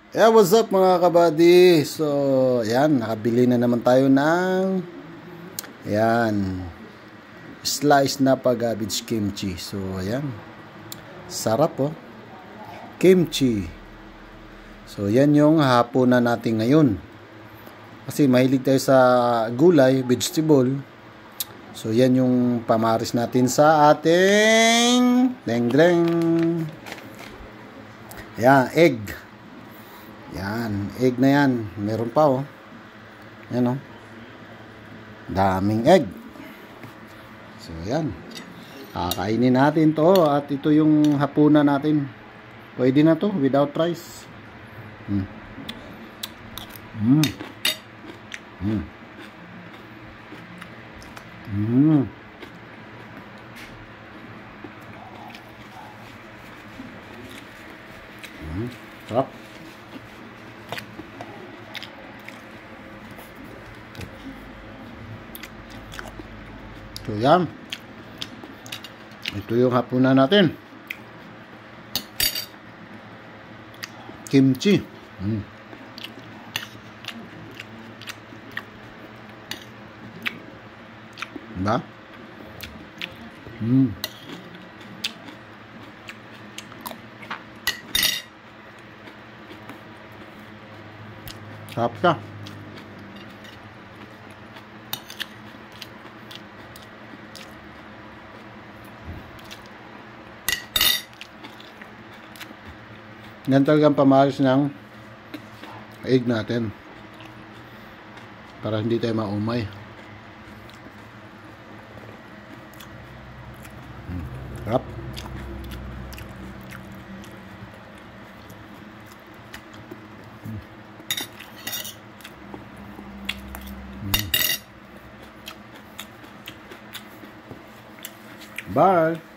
Yeah, what's up mga kabady? So, ayan, nakabili na naman tayo ng ayan, slice na pag-cabbage kimchi. So, ayan. Sarap oh. Kimchi. So, yan yung hapunan natin ngayon. Kasi mahilig tayo sa gulay, vegetable. So, yan yung pamaris natin sa ating deng-deng. Ayan, egg. Yan, egg na yan. Meron pa oh. Yan oh. Daming egg. So yan. Kakainin natin to at ito yung hapunan natin. Pwede na to without rice. Sarap. So yan. Ito yung hapunan natin. Kimchi. Diba? Sarap ka. Yan talagang pamaris ng egg natin para hindi tayo maumay. Sarap. Bye.